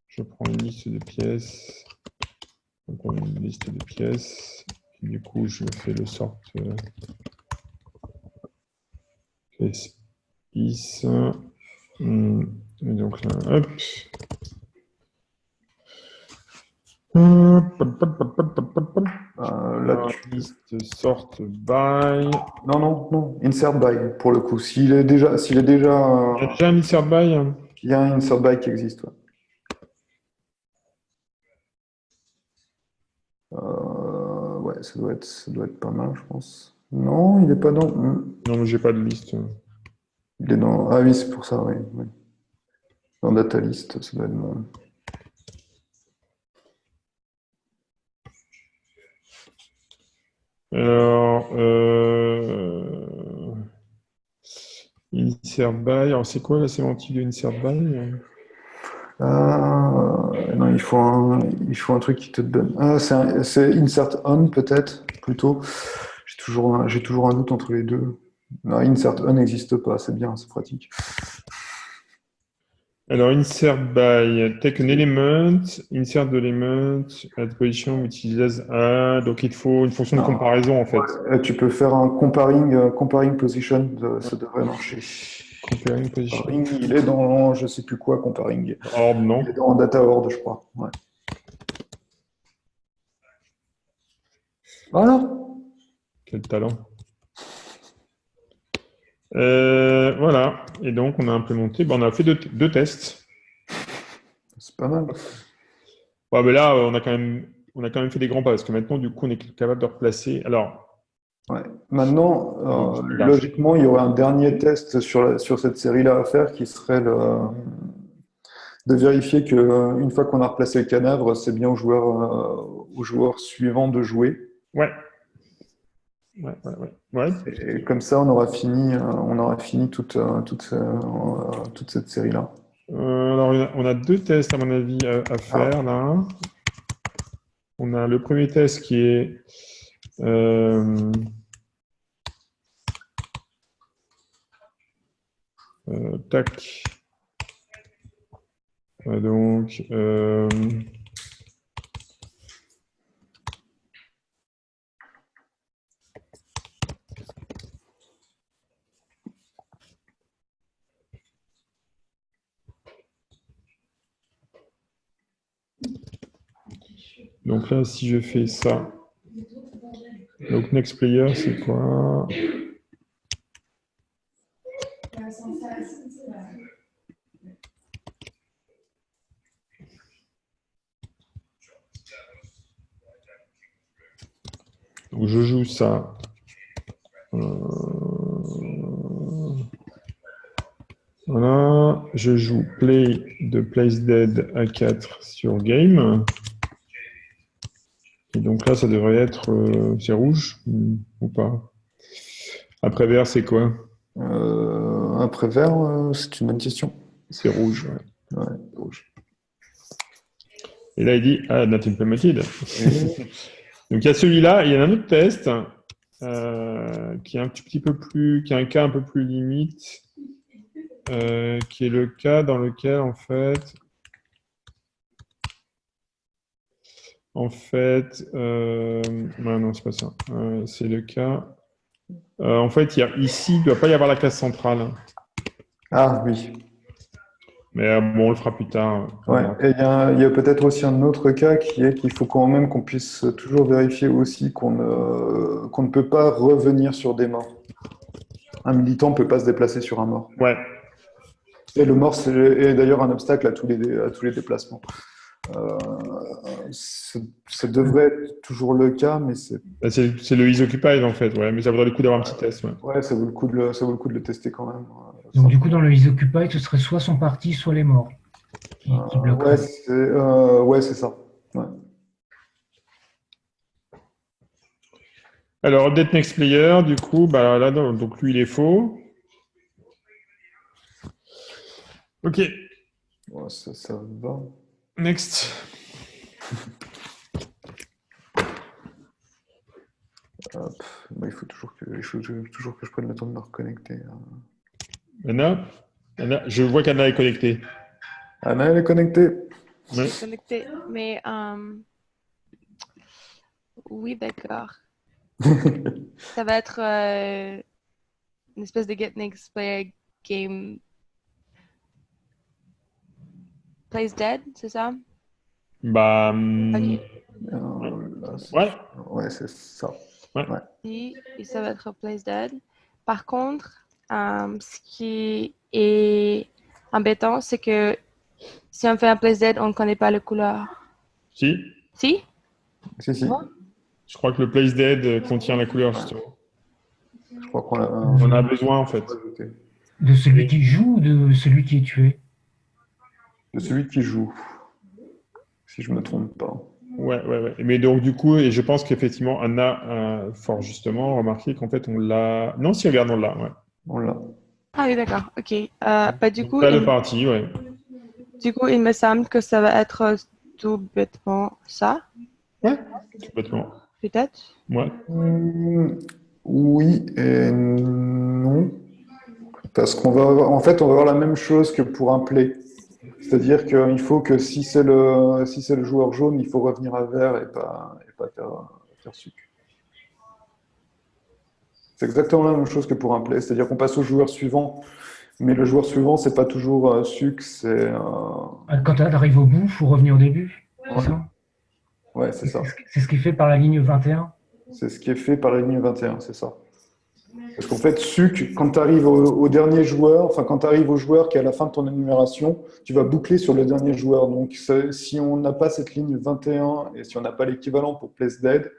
Je prends une liste de pièces. Je prends une liste de pièces. Et du coup, je fais le sort place, piece. Et donc là, hop. Liste sort by. Non. Insert by, pour le coup. S'il est déjà. Il y a déjà un insert by. Il y a un insert by qui existe. Ouais. Ouais, ça doit être pas mal, je pense. Non, il n'est pas dans. Non, mais j'ai pas de liste. Il est dans. Ah oui, c'est pour ça, oui. Dans data list, ça doit être bon. Alors, insert by. Alors, c'est quoi la sémantique de insert by? Non, il faut un truc qui te donne. Ah, c'est insert on peut-être plutôt. J'ai toujours un doute entre les deux. Non, insert on n'existe pas, c'est bien, c'est pratique. Alors, insert by, take an element, insert the element, at position, utilize. Ah, donc il te faut une fonction de comparaison en fait. Ouais, tu peux faire un comparing position, ça devrait marcher. Comparing position. Comparing, il est dans je sais plus quoi, comparing. Orb, non? Il est dans data orb, je crois. Ouais. Voilà. Quel talent. Voilà. Et donc, on a implémenté, on a fait deux tests. C'est pas mal. Ouais, mais là, on a quand même fait des grands pas parce que maintenant, du coup, on est capable de replacer. Alors, Ouais. Maintenant, Là. logiquement, il y aurait un dernier test sur cette série-là à faire qui serait de vérifier qu'une fois qu'on a replacé le cadavre, c'est bien au joueur suivant de jouer. Ouais. Ouais. Et comme ça, on aura fini toute cette série-là. Alors, on a deux tests, à mon avis, à faire, là. On a le premier test qui est... tac. Donc... donc là, si je fais ça, donc next player, c'est quoi? Donc je joue ça. Voilà, je joue play de place dead à 4 sur game. Et donc là, ça devrait être... c'est rouge ou pas? Après vert, c'est quoi? Après vert, c'est une bonne question. C'est rouge, ouais. Ouais. Rouge. Et là, il dit « Ah, not implemented ». Donc il y a celui-là, et il y a un autre test qui est un petit peu plus... qui a un cas un peu plus limite, qui est le cas dans lequel, en fait... non, c'est pas ça. C'est le cas... en fait, ici, il ne doit pas y avoir la classe centrale. Ah oui. Mais bon, on le fera plus tard. Ouais. Et il y a peut-être aussi un autre cas qui est qu'il faut quand même qu'on puisse toujours vérifier aussi qu'on ne peut pas revenir sur des morts. Un militant ne peut pas se déplacer sur un mort. Ouais. Et le mort est d'ailleurs un obstacle à tous les déplacements. Ça devrait être toujours le cas, mais c'est... C'est le is occupied en fait, ouais, mais ça vaudrait le coup d'avoir un petit test. Ouais, ouais, ça vaut le coup de le tester quand même. Donc du coup, dans le is occupied, ce serait soit son parti, soit les morts qui bloqueraient. Ouais, c'est ça. Ouais. Alors, update next player, du coup, bah, là, donc lui, il est faux. Ok. Ouais, ça va. Next. Il faut toujours que je prenne le temps de me reconnecter. Anna, je vois qu'Anna est connectée. Anna, elle est connectée. Je suis connectée, mais oui, d'accord. Ça va être une espèce de Get Next Player game. Plays Dead, c'est ça? Bah. Ok. Ouais, c'est ça. Ouais. Et ça va être Plays Dead. Par contre, ce qui est embêtant, c'est que si on fait un Plays Dead, on ne connaît pas les couleurs. Si. Si? Si. Je crois que le place dead contient la couleur, justement. Je crois qu'on On a besoin, en fait. De celui qui joue ou de celui qui est tué? De celui qui joue, si je ne me trompe pas. Ouais. Mais donc, du coup, et je pense qu'effectivement, Anna a fort justement remarqué qu'en fait, on l'a... Non, si, regarde, on l'a, ouais. On l'a. Ah oui, d'accord, ok. Bah, du coup, Pas de partie, ouais. Du coup, il me semble que ça va être tout bêtement ça. Ouais, tout bêtement. Peut-être. Ouais. Oui et non. Parce qu'on va avoir, en fait, on va avoir la même chose que pour un play. C'est-à-dire qu'il faut que si c'est le joueur jaune, il faut revenir à vert et pas faire suc. C'est exactement la même chose que pour un play. C'est-à-dire qu'on passe au joueur suivant, mais le joueur suivant, c'est pas toujours suc, c'est... Quand tu arrives au bout, il faut revenir au début. Ouais. C'est ça? Ouais, c'est ça. C'est ce qui est fait par la ligne 21. C'est ce qui est fait par la ligne 21, c'est ça. Parce qu'en fait, suc, quand tu arrives au dernier joueur, enfin quand tu arrives au joueur qui est à la fin de ton énumération, tu vas boucler sur le dernier joueur. Donc si on n'a pas cette ligne 21 et si on n'a pas l'équivalent pour Place Dead,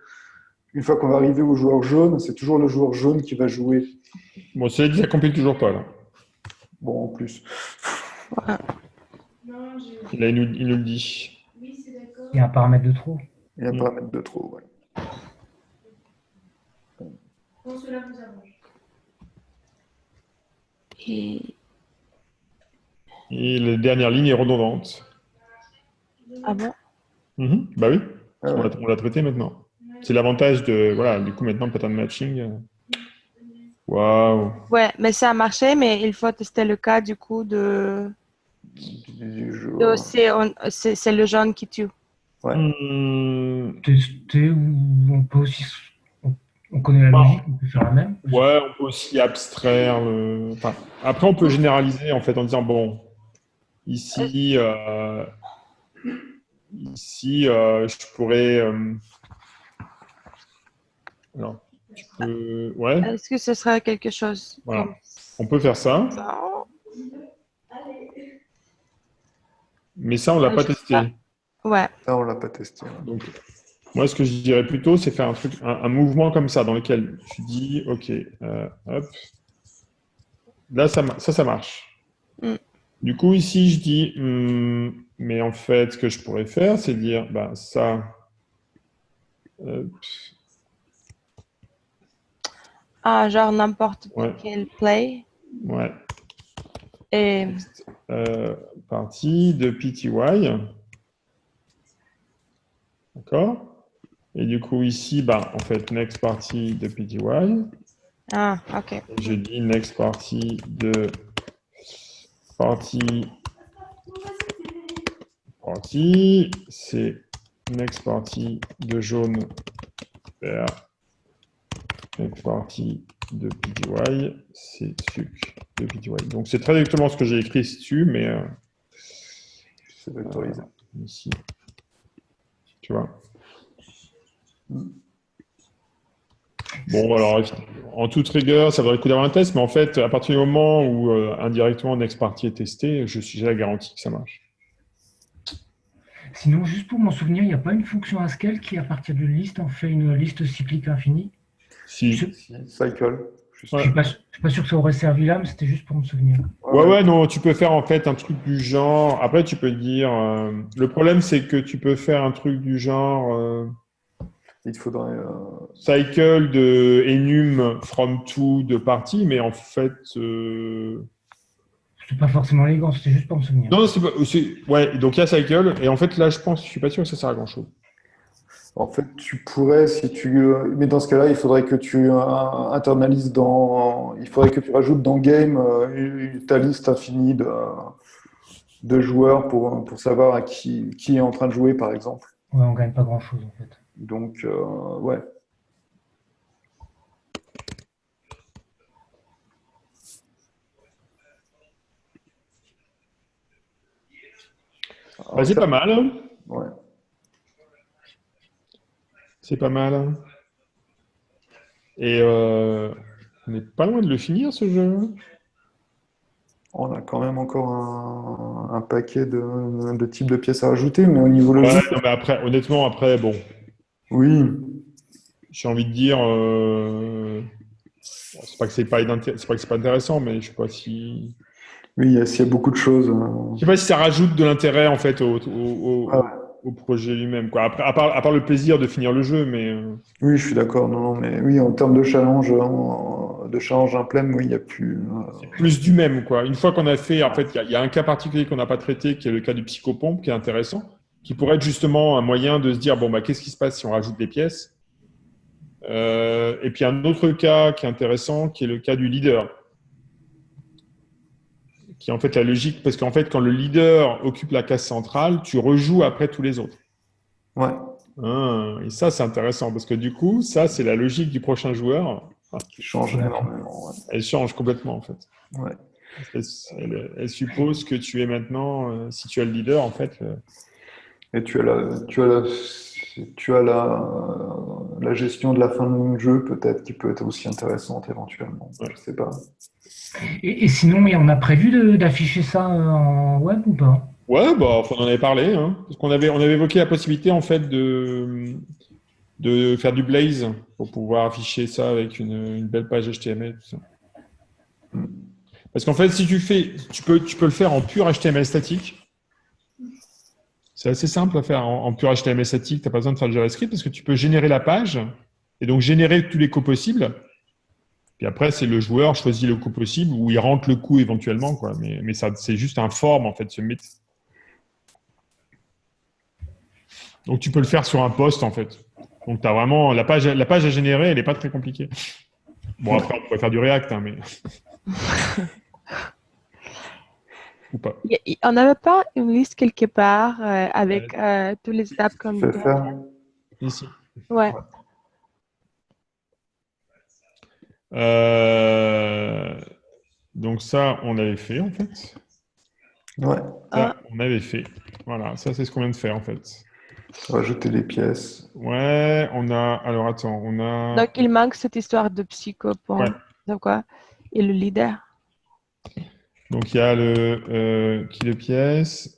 une fois qu'on va arriver au joueur jaune, c'est toujours le joueur jaune qui va jouer. Bon, cela dit, ça complique toujours pas, là. Bon, en plus. Là, il nous le dit. Il y a un paramètre de trop. Il y a un paramètre de trop. Ouais. Et... Et la dernière ligne est redondante. Ah bon? Bah oui, Ah ouais. on l'a traité maintenant. C'est l'avantage de, voilà, du coup maintenant pattern matching. Waouh. Ouais, mais ça a marché, mais il faut tester le cas du coup de c'est le jaune qui tue. Ouais. Tester ou on peut aussi. On connaît la logique, on peut faire la même. Ouais, on peut aussi abstraire. Enfin, après, on peut généraliser en fait en disant bon, ici, je pourrais. Alors, tu peux. Ouais, Est-ce que ce serait quelque chose voilà. comme On peut faire ça, ça? mais ça, on l'a pas Je sais testé. pas. Ouais. Ça, on l'a pas testé. Ouais. Donc, moi, ce que je dirais plutôt, c'est faire un mouvement comme ça, dans lequel tu dis, OK, hop. Là, ça marche. Mm. Du coup, ici, je dis, mais en fait, ce que je pourrais faire, c'est dire, bah, ça. Ah, genre n'importe Ouais. quel play. Ouais. Et Partie de PTY. D'accord? Et du coup, ici, bah, en fait, next party de PTY. ah, ok. Je dis next party de party, c'est next party de jaune vert, next party de PTY, c'est suc de PTY. Donc c'est très exactement ce que j'ai écrit dessus, mais C'est vectorisé. ici, tu vois. Bon, alors, en toute rigueur, ça vaudrait le coup d'avoir un test, mais en fait, à partir du moment où indirectement Next Party est testé, j'ai la garantie que ça marche. Sinon, juste pour m'en souvenir, il n'y a pas une fonction Haskell qui, à partir d'une liste, en fait une liste cyclique infinie. Si. Cycle. Je ne suis pas sûr que ça aurait servi là, mais c'était juste pour me souvenir. Ouais, non, tu peux faire en fait un truc du genre. Après, tu peux dire. Le problème, c'est que tu peux faire un truc du genre. Il te faudrait. Cycle de enum from to de party, mais en fait. C'est pas forcément élégant, c'était juste pour me souvenir. Non, c'est pas. Ouais, donc il y a cycle, et en fait, là, je suis pas sûr que ça sert à grand chose. En fait, tu pourrais, si tu. Mais dans ce cas-là, il faudrait que tu internalises dans. Il faudrait que tu rajoutes dans game ta liste infinie de joueurs pour savoir à qui est en train de jouer, par exemple. Ouais, on gagne pas grand-chose en fait. Donc, ouais. Bah, c'est pas mal. Hein. Ouais. C'est pas mal. Hein. Et on n'est pas loin de le finir, ce jeu. On a quand même encore un paquet de types de pièces à rajouter, mais au niveau logique. Ouais, non, mais après, honnêtement, après, bon. Oui. J'ai envie de dire. C'est pas que c'est pas intéressant, mais je sais pas si. Oui, il y a beaucoup de choses. Je sais pas si ça rajoute de l'intérêt en fait au projet lui-même. Quoi. Après, à part le plaisir de finir le jeu, mais. Oui, je suis d'accord. Non, mais oui, en termes de challenge un plein, oui, il n'y a plus. C'est plus du même, quoi. Une fois qu'on a fait, en fait, il y a un cas particulier qu'on n'a pas traité, qui est le cas du psychopompe, qui est intéressant, qui pourrait être justement un moyen de se dire bon bah qu'est-ce qui se passe si on rajoute des pièces. Et puis un autre cas qui est intéressant, qui est le cas du leader. Qui est en fait la logique, parce qu'en fait, quand le leader occupe la case centrale, tu rejoues après tous les autres. Ouais. Et ça, c'est intéressant, parce que du coup, ça, c'est la logique du prochain joueur. Qui change énormément. Ouais. Elle change complètement, en fait. Ouais. Elle suppose que tu es maintenant, si tu es le leader, en fait. Et tu as la gestion de la fin de jeu, peut-être, qui peut être aussi intéressante éventuellement. Ouais. Je sais pas. Et sinon, on a prévu d'afficher ça en web ou pas? Ouais, bah, on en avait parlé, hein, parce qu'on avait évoqué la possibilité en fait de faire du Blaze pour pouvoir afficher ça avec une belle page HTML. Tout ça. Parce qu'en fait, si tu peux le faire en pur HTML statique. C'est assez simple à faire en pur HTML statique. Tu n'as pas besoin de faire le JavaScript parce que tu peux générer la page et donc générer tous les coûts possibles. Puis après, c'est le joueur choisit le coût possible ou il rentre le coût éventuellement, quoi. Mais ça, c'est juste un form, en fait, ce mythe. Donc, tu peux le faire sur un post, en fait. Donc, tu as vraiment la page à générer, elle n'est pas très compliquée. Bon, après, on pourrait faire du React, hein, mais. Ou pas. On n'avait pas une liste quelque part avec toutes les étapes comme. Je vais faire. Ici. Ouais. Donc ça, on avait fait en fait. Ouais. Ça, on avait fait. Voilà, ça c'est ce qu'on vient de faire en fait. Rajouter les pièces. Ouais, on a. Alors attends, on a. Donc il manque cette histoire de psycho pour. Ouais. De quoi? Et le leader. Donc il y a le qui de pièces.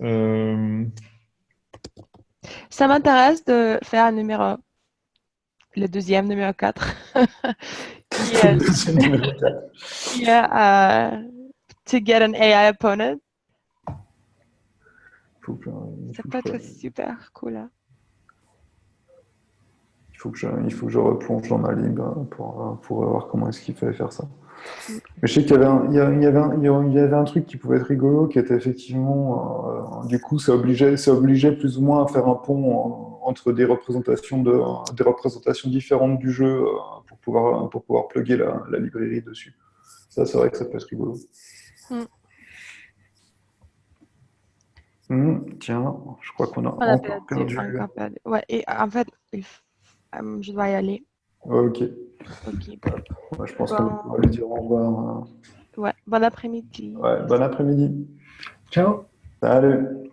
Ça m'intéresse de faire un numéro. Le deuxième, numéro 4. qui est to get an AI opponent. Ça peut être super cool. Hein. Il faut que je replonge dans ma lib pour voir comment est-ce qu'il fallait faire ça. Mais je sais qu'il y avait un truc qui pouvait être rigolo, qui était effectivement, du coup, ça obligeait plus ou moins à faire un pont entre des représentations différentes du jeu pour pouvoir plugger la librairie dessus. Ça, c'est vrai que ça peut être rigolo. Tiens, je crois qu'on a encore perdu. Ouais, et en fait, je dois y aller. Ok. Ouais, Je pense qu'on va lui dire au revoir. Ouais, bon après-midi. Ouais, bon après-midi. Ciao. Salut.